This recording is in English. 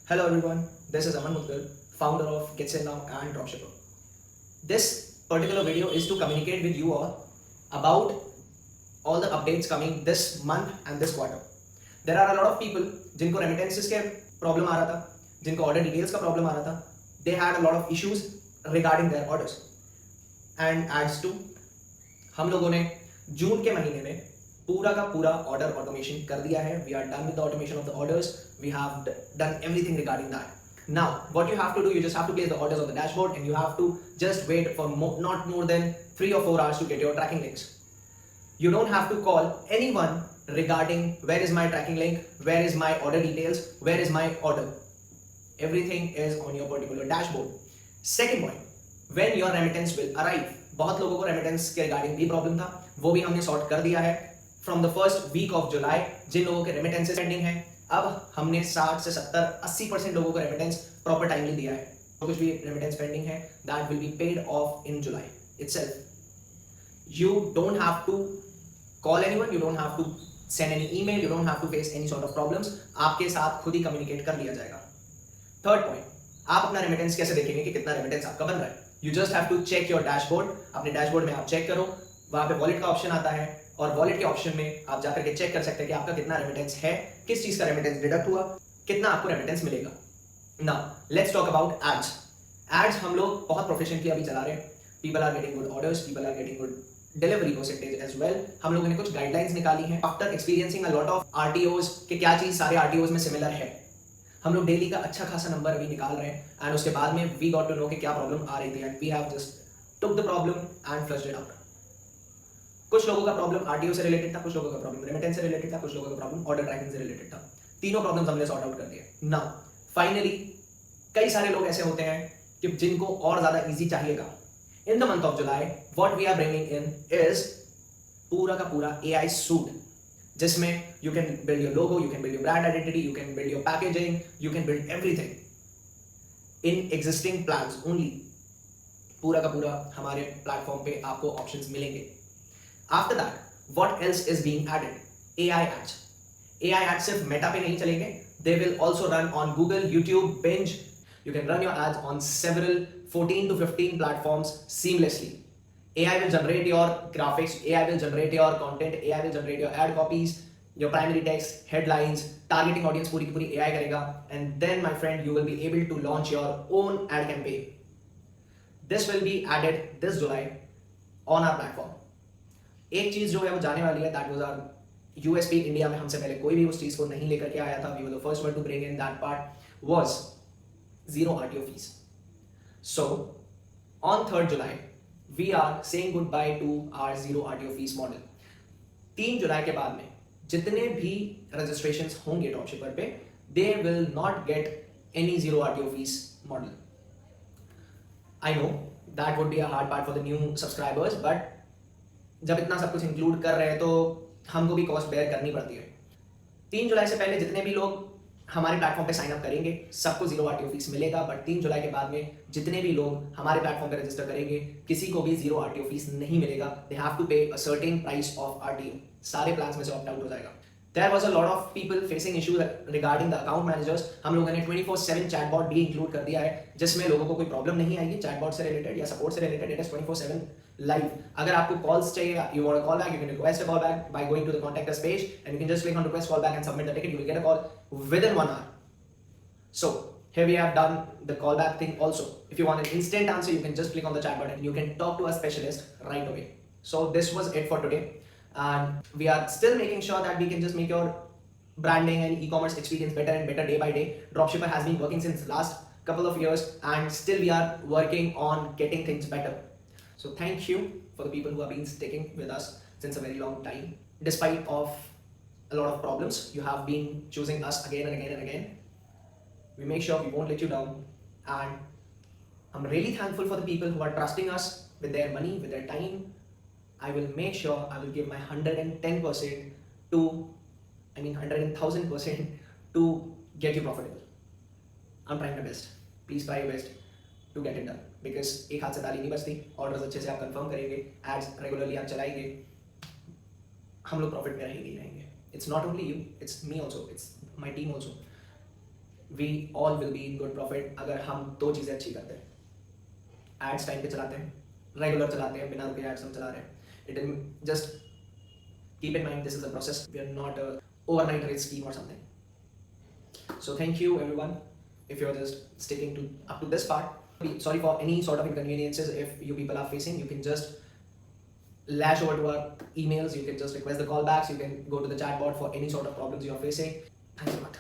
Hello everyone, this is Aman Mutkar, founder of GetSell Now and Dropshipper. This particular video is to communicate with you all about all the updates coming this month and this quarter. There are a lot of people जिनको remittances के problem आ रहा था, जिनको order details का problem आ रहा था, they had a lot of issues regarding their orders. And adds to हम लोगों ने जून के महीने में पूरा का पूरा ऑर्डर ऑटोमेशन कर दिया है. We are done with the automation of the orders. We have done everything regarding that. Now, what you have to do, you just have to place the orders on the dashboard and you have to just wait for not more than 3 or 4 hours to get your tracking links. You don't have to call anyone regarding where is my tracking link, where is my order details, where is my order. Everything is on your particular dashboard. Second point, when your remittance will arrive. बहुत लोगों को remittance के regarding भी problem था, वो भी हमने sort कर दिया है. From the first week of July जिन लोगों के रेमिटेंसेस पेंडिंग है, अब हमने 60 से 70-80% लोगों को रेमिटेंस प्रॉपर टाइमली दिया है. कुछ भी रेमिटेंस पेंडिंग है, that will be paid off in July itself. You don't have to call anyone, you don't have to send any email, you don't have to face any sort of problems. आपके साथ खुद ही communicate कर लिया जाएगा. Third point, आप अपना remittance कैसे देखेंगे कि कितना रेमिटेंस आपका बन रहा है. You just have to check your dashboard. अपने डैशबोर्ड में आप चेक करो, वहां पे वॉलेट का ऑप्शन आता है और वॉलेट के ऑप्शन में आप जाकर के चेक कर सकते हैं कि आपका कितना रेमिटेंस है, किस चीज का रेमिटेंस डिडक्ट हुआ, कितना आपको रेमिटेंस मिलेगा. Now let's talk about ads. Ads हम लोग बहुत प्रोफेशनली अभी चला रहे हैं. People are getting good orders, people are getting good delivery percentage as well. हम लोगों ने कुछ गाइडलाइंस निकाली हैं after experiencing a lot of RTOs कि क्या चीज सारे आरटीओज में सिमिलर है. हम लोग डेली का अच्छा खासा नंबर अभी निकाल रहे हैं एंड उसके बाद में वी गॉट टू नो कि क्या प्रॉब्लम आ रही थी and we have just took the problem and flushed it out. कुछ लोगों का प्रॉब्लम आरटीओ से रिलेटेड था, कुछ लोगों का प्रॉब्लम रेमिटेंस से रिलेटेड था, कुछ लोगों का प्रॉब्लम ऑर्डर ट्रैकिंग से रिलेटेड था. तीनों प्रॉब्लम्स हमने सॉर्ट आउट कर दिए. नाउ फाइनली कई सारे लोग ऐसे होते हैं कि जिनको और ज्यादा इजी चाहिएगा. In the month of July what we are bringing in is पूरा का पूरा एआई सूट, जिसमें you can build your logo, you can build your brand identity, you can build your packaging, you can build everything in existing plans only. पूरा का पूरा हमारे platform पे आपको ऑप्शंस मिलेंगे. After that what else is being added? AI ads. AI ads सिर्फ Meta पे नहीं चलेंगे, they will also run on Google, YouTube, Binge. You can run your ads on several 14 to 15 platforms seamlessly. AI will generate your graphics, AI will generate your content, AI will generate your ad copies, your primary text, headlines, targeting audience पूरी की पूरी AI करेगा. And then my friend, you will be able to launch your own ad campaign. This will be added this July on our platform. एक चीज जो है वो जाने वाली है, that was our USP. India में हमसे पहले कोई भी उस चीज को नहीं लेकर के आया था. We were the first one to bring in that part, was zero RTO fees. So on 3rd July we are saying goodbye to our zero RTO fees model. 3 जुलाई के बाद में जितने भी registrations होंगे ड्रॉपशिपर पे, they will not get any zero RTO fees model. I know that would be a hard part for the new subscribers, but जब इतना सब कुछ इंक्लूड कर रहे हैं तो हमको भी कॉस्ट बेयर करनी पड़ती है. 3 जुलाई से पहले जितने भी लोग हमारे प्लेटफॉर्म पे साइन अप करेंगे सबको जीरो आरटीओ फीस मिलेगा. बट 3 जुलाई के बाद में जितने भी लोग हमारे प्लेटफॉर्म पे रजिस्टर करेंगे किसी को भी जीरो आरटीओ फीस नहीं मिलेगा. दे हैव टू पे a certain price of RTO. सारे प्लान्स में से ऑप्ट आउट हो जाएगा. There was a lot of people facing issues regarding the account managers. हम लोगों ने 24/7 चैटबॉट भी इंक्लूड कर दिया है, जिसमें लोगों को कोई प्रॉब्लम नहीं आएगी चैटबॉट से रिलेटेड या सपोर्ट से रिलेटेड. It is 24/7 live. अगर आपको कॉल्स चाहिए, you want a call back, you can request a call back by going to the contact us page and you can just click on request call back and submit the ticket. You will get a call within 1 hour. So here we have done the callback thing also. If you want an instant answer, you can just click on the chat button and you can talk to a specialist right away. So this was it for today, and we are still making sure that we can just make your branding and e-commerce experience better and better day by day. Dropshipper has been working since last couple of years and still we are working on getting things better. So thank you for the people who have been sticking with us since a very long time. Despite of a lot of problems, you have been choosing us again and again and again. We make sure we won't let you down, and I'm really thankful for the people who are trusting us with their money, with their time. I will make sure I will give my 110% to, 100,000% to get you profitable. I'm trying my best. Please try your best to get it done, because एक हाथ से ताली नहीं बजती. Orders अच्छे से आप confirm करेंगे, एड्स रेगुलरली आप चलाएंगे, हम लोग प्रॉफिट में रहेंगे ही रहेंगे. It's not only you, it's me also, it's my team also. We all will be in good profit अगर हम दो चीज़ें अच्छी करते हैं। एड्स टाइम पे चलाते हैं, रेगुलर चलाते हैं, बिना रुके एड्स हम चला रहे हैं। It just keep in mind this is a process, we are not a overnight rate scheme or something. So thank you everyone if you're just sticking to up to this part. Sorry for any sort of inconveniences if you people are facing. You can just lash over to our emails, you can just request the callbacks, you can go to the chatbot for any sort of problems you're facing. Thanks a lot.